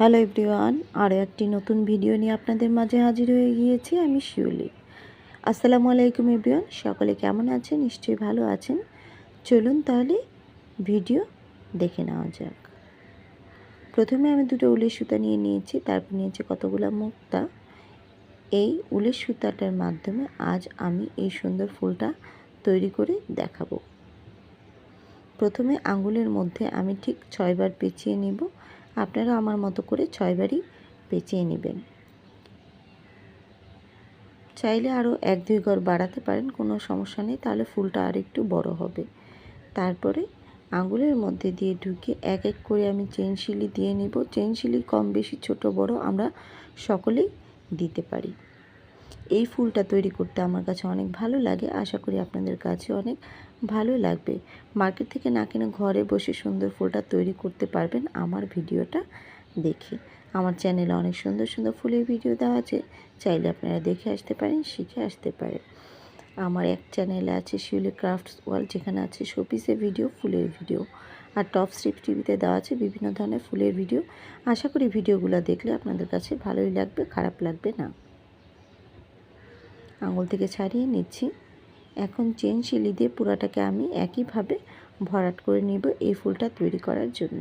Hello everyone, আরও একটি নতুন ভিডিও নিয়ে আপনাদের মাঝে হাজির হয়ে গিয়েছি আমি শিউলি। আসসালামু আলাইকুম এভরিওয়ান, সকলে কেমন আছেন? নিশ্চয়ই ভালো আছেন। চলুন তাহলে ভিডিও দেখে নেওয়া যাক। প্রথমে আমি দুটো উলের সুতা নিয়ে নিয়েছি, তারপর নিয়েছি কতগুলো মুক্তা। এই উলের সুতাটার মাধ্যমে আজ আমি এই সুন্দর ফুলটা তৈরি করে দেখাবো। প্রথমে আঙ্গুলের মধ্যে আমি ঠিক 6 বার পেঁচিয়ে নিব। আপনারা আমার মতো করে 6 বারই পেঁচিয়ে নেবেন। চাইলে আরও 1-2 ঘর বাড়াতে পারেন, কোনো সমস্যা নেই, তাহলে ফুলটা আর একটু বড় হবে। তারপরে আঙ্গুলের মধ্যে দিয়ে ঢুকে এক এক করে আমি চেন শিলি দিয়ে নিব। চেন শিলি কম বেশি ছোট বড় আমরা সকলেই দিতে পারি। এই ফুলটা তৈরি করতে আমার কাছে অনেক ভালো লাগে, আশা করি আপনাদের কাছে অনেক ভালো লাগবে। মার্কেট থেকে না কিনে ঘরে বসে সুন্দর ফুলটা তৈরি করতে পারবেন আমার ভিডিওটা দেখে। আমার চ্যানেলে অনেক সুন্দর সুন্দর ফুলের ভিডিও দেওয়া আছে, চাইলে আপনারা দেখে আসতে পারেন, শিখে আসতে পারেন। আমার এক চ্যানেলে আছে শিউলি ক্রাফটস ওয়ার্ল্ড, যেখানে আছে শোপিসের ভিডিও, ফুলের ভিডিও, আর টপ স্ট্রিপ টিভিতে দেওয়া আছে বিভিন্ন ধরনের ফুলের ভিডিও। আশা করি ভিডিওগুলো দেখলে আপনাদের কাছে ভালোই লাগবে, খারাপ লাগবে না। আঙুল থেকে ছাড়িয়ে নিচ্ছি। এখন চেন শিলি দিয়ে পুরাটাকে আমি একইভাবে ভরাট করে নিব এই ফুলটা তৈরি করার জন্য।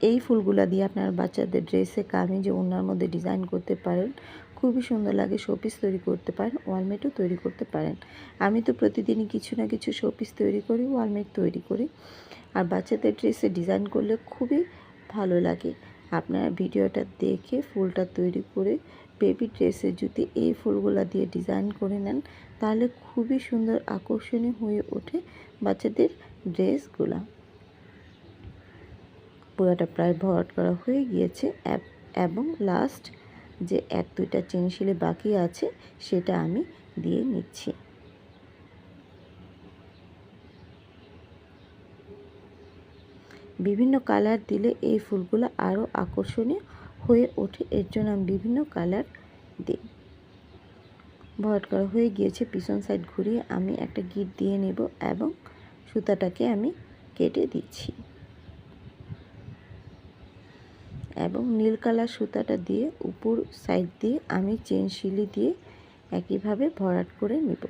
এই ফুলগুলা দিয়ে আপনার বাচ্চাদের ড্রেসে, কামিজে, ওড়নার মধ্যে ডিজাইন করতে পারেন, খুবই সুন্দর লাগে। শোপিস তৈরি করতে পারেন, ওয়ালমেটও তৈরি করতে পারেন। আমি তো প্রতিদিনই কিছু না কিছু শোপিস তৈরি করি, ওয়ালমেট তৈরি করি, আর বাচ্চাদের ড্রেসে ডিজাইন করলে খুবই ভালো লাগে। আপনারা ভিডিওটা দেখে ফুলটা তৈরি করে বেবি ড্রেসে যদি এই ফুলগুলা দিয়ে ডিজাইন করে নেন, তাহলে খুবই সুন্দর আকর্ষণীয় হয়ে ওঠে বাচ্চাদের ড্রেসগুলা। পুরোটা প্রায় ভরাট করা হয়ে গিয়েছে এবং লাস্ট যে 1-2টা চেন শিলি বাকি আছে সেটা আমি দিয়ে নিচ্ছি। বিভিন্ন কালার দিলে এই ফুলগুলো আরও আকর্ষণীয় হয়ে ওঠে, এর জন্য আমি বিভিন্ন কালার দিই। ভরাট করা হয়ে গিয়েছে, পিছন সাইড ঘুরিয়ে আমি একটা গিট দিয়ে নেব এবং সুতাটাকে আমি কেটে দিচ্ছি এবং নীল কালার সুতাটা দিয়ে উপর সাইড দিয়ে আমি চেন শিলি দিয়ে একইভাবে ভরাট করে নেব।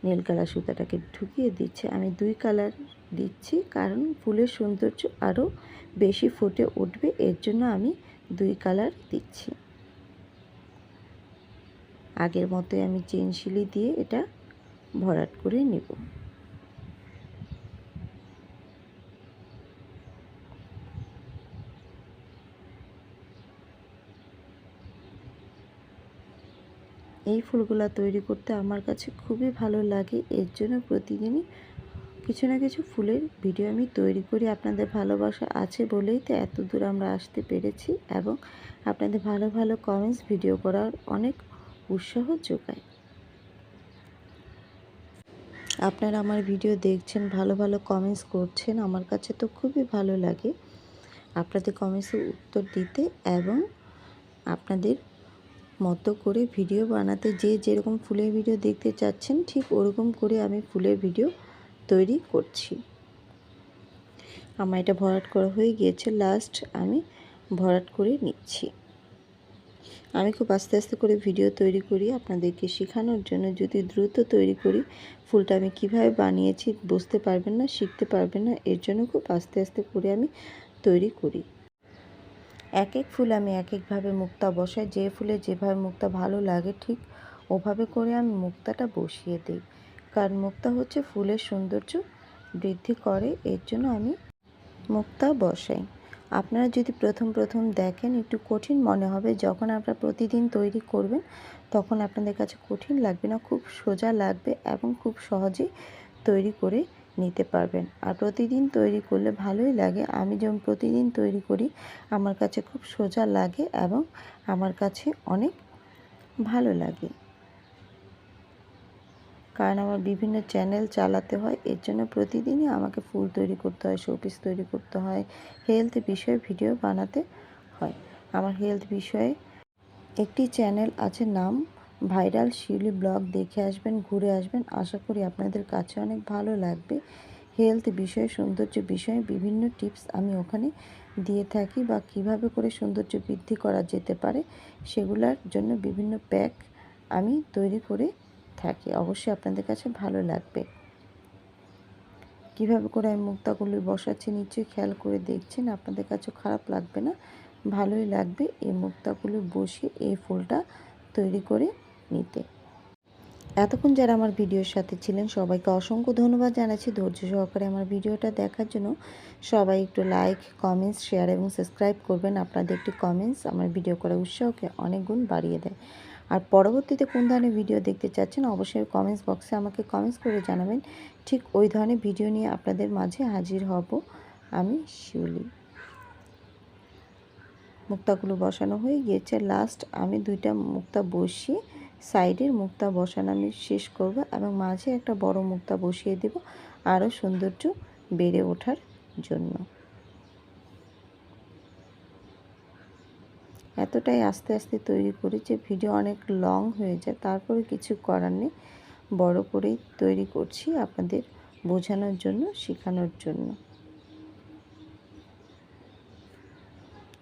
নীল কালার সুতাটাকে ঢুকিয়ে দিচ্ছে, আমি 2 কালার দিচ্ছি কারণ ফুলের সৌন্দর্য আরও বেশি ফুটে উঠবে, এর জন্য আমি 2 কালার দিচ্ছি। আগের মতোই আমি চেন শিলি দিয়ে এটা ভরাট করে নেব। এই ফুলগুলা তৈরি করতে আমার কাছে খুবই ভালো লাগে, এর জন্য প্রতিদিনই কিছু না কিছু ফুলের ভিডিও আমি তৈরি করি। আপনাদের ভালোবাসা আছে বলেই তো এত দূর আমরা আসতে পেরেছি এবং আপনাদের ভালো ভালো কমেন্টস ভিডিও করার অনেক উৎসাহ যোগায়। আপনারা আমার ভিডিও দেখছেন, ভালো ভালো কমেন্টস করছেন, আমার কাছে তো খুবই ভালো লাগে আপনাদের কমেন্টসের উত্তর দিতে এবং আপনাদের মতো করে ভিডিও বানাতে। যে যেরকম ফুলের ভিডিও দেখতে চাচ্ছেন ঠিক ওরকম করে আমি ফুলের ভিডিও তৈরি করছি। আমার এটা ভরাট করা হয়ে গিয়েছে, লাস্ট আমি ভরাট করে নিচ্ছি। আমি খুব আস্তে আস্তে করে ভিডিও তৈরি করি আপনাদেরকে শেখানোর জন্য। যদি দ্রুত তৈরি করি ফুলটা আমি কিভাবে বানিয়েছি বুঝতে পারবেন না, শিখতে পারবেন না, এর জন্য খুব আস্তে আস্তে করে আমি তৈরি করি। এক এক ফুল আমি এক একভাবে মুক্তা বসাই, যে ফুলে যেভাবে মুক্তা ভালো লাগে ঠিক ওভাবে করে আমি মুক্তাটা বসিয়ে দিই, কারণ মুক্তা হচ্ছে ফুলের সৌন্দর্য বৃদ্ধি করে, এর জন্য আমি মুক্তা বসাই। আপনারা যদি প্রথম প্রথম দেখেন একটু কঠিন মনে হবে, যখন আপনারা প্রতিদিন তৈরি করবেন তখন আপনাদের কাছে কঠিন লাগবে না, খুব সোজা লাগবে এবং খুব সহজেই তৈরি করে নিতে পারবেন। আর প্রতিদিন তৈরি করলে ভালোই লাগে। আমি যেমন প্রতিদিন তৈরি করি, আমার কাছে খুব সোজা লাগে এবং আমার কাছে অনেক ভালো লাগে, কারণ আমার বিভিন্ন চ্যানেল চালাতে হয়, এর জন্য প্রতিদিনই আমাকে ফুল তৈরি করতে হয়, শোপিস তৈরি করতে হয়, হেলথ বিষয়ে ভিডিও বানাতে হয়। আমার হেলথ বিষয়ে একটি চ্যানেল আছে, নাম ভাইরাল শিউলি ব্লগ দেখে আসবেন, ঘুরে আসবেন। আশা করি আপনাদের কাছে অনেক ভালো লাগবে। হেলথ বিষয়ে, সৌন্দর্য বিষয়ে বিভিন্ন টিপস আমি ওখানে দিয়ে থাকি, বা কিভাবে করে সৌন্দর্য বৃদ্ধি করা যেতে পারে সেগুলোর জন্য বিভিন্ন প্যাক আমি তৈরি করে থাকি। অবশ্যই আপনাদের কাছে ভালো লাগবে। কিভাবে করে আমি মুক্তাগুলি বসাচ্ছি নিশ্চয়ই খেয়াল করে দেখছেন, আপনাদের কাছে খারাপ লাগবে না, ভালোই লাগবে এই মুক্তাগুলি বসিয়ে এই ফুলটা তৈরি করে নিতে। এতক্ষণ যারা আমার ভিডিওর সাথে ছিলেন সবাইকে অসংখ্য ধন্যবাদ জানাচ্ছি ধৈর্য সহকারে আমার ভিডিওটা দেখার জন্য। সবাই একটু লাইক, কমেন্টস, শেয়ার এবং সাবস্ক্রাইব করবেন। আপনাদের একটি কমেন্টস আমার ভিডিও করার উৎসাহকে অনেক গুণ বাড়িয়ে দেয়। আর পরবর্তীতে কোন ধরনের ভিডিও দেখতে চাচ্ছেন অবশ্যই কমেন্টস বক্সে আমাকে কমেন্টস করে জানাবেন। ঠিক ওই ধরনের ভিডিও নিয়ে আপনাদের মাঝে হাজির হব আমি, শিউলি। মুক্তাগুলো বসানো হয়ে গিয়েছে। লাস্ট আমি 2টা মুক্তা বসিয়ে সাইডের মুক্তা বসানো আমি শেষ করব এবং মাঝে একটা বড় মুক্তা বসিয়ে দেব আরও সৌন্দর্য বেড়ে ওঠার জন্য। এতটাই আস্তে আস্তে তৈরি করি যে ভিডিও অনেক লং হয়ে যায়, তারপরে কিছু করার নেই, বড় করেই তৈরি করছি আপনাদের বোঝানোর জন্য, শেখানোর জন্য।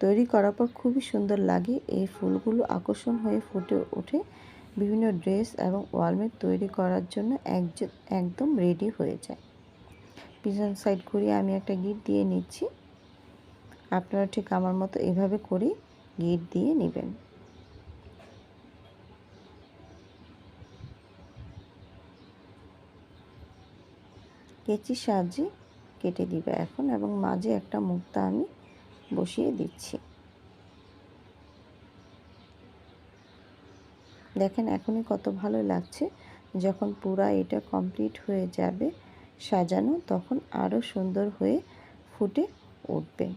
তৈরি করার পর খুবই সুন্দর লাগে। এই ফুলগুলো আকর্ষণ হয়ে ফুটে ওঠে। বিভিন্ন ড্রেস এবং ওয়ালমেট তৈরি করার জন্য একদম রেডি হয়ে যায়। পিছন সাইড ঘুরিয়ে আমি একটা গিট দিয়ে নিচ্ছি। আপনারা ঠিক আমার মতো এভাবে করে গিট দিয়ে নেবেন। কেচির সাহায্যে কেটে দিবে এখন, এবং মাঝে একটা মুক্তা আমি বসিয়ে দিচ্ছি। দেখেন এখনই কত ভালো লাগছে। যখন পুরা এটা কমপ্লিট হয়ে যাবে সাজানো, তখন আরও সুন্দর হয়ে ফুটে উঠবে।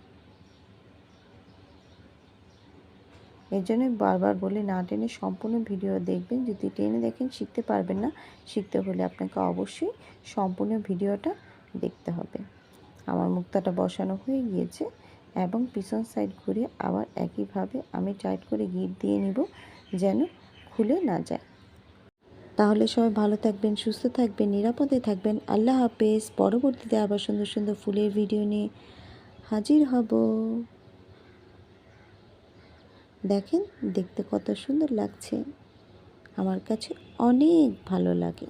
এর জন্যই বারবার বলি না টেনে সম্পূর্ণ ভিডিও দেখবেন। যদি টেনে দেখেন শিখতে পারবেন না। শিখতে হলে আপনাকে অবশ্যই সম্পূর্ণ ভিডিওটা দেখতে হবে। আমার মুক্তাটা বসানো হয়ে গিয়েছে এবং পিছন সাইড ঘুরিয়ে আবার একইভাবে আমি টাইট করে গিট দিয়ে নিব যেন খুলে না যায়। তাহলে সবাই ভালো থাকবেন, সুস্থ থাকবেন, নিরাপদে থাকবেন। আল্লাহ হাফেজ। পরবর্তীতে আবার সুন্দর সুন্দর ফুলের ভিডিও নিয়ে হাজির হব। দেখেন দেখতে কত সুন্দর লাগছে, আমার কাছে অনেক ভালো লাগে।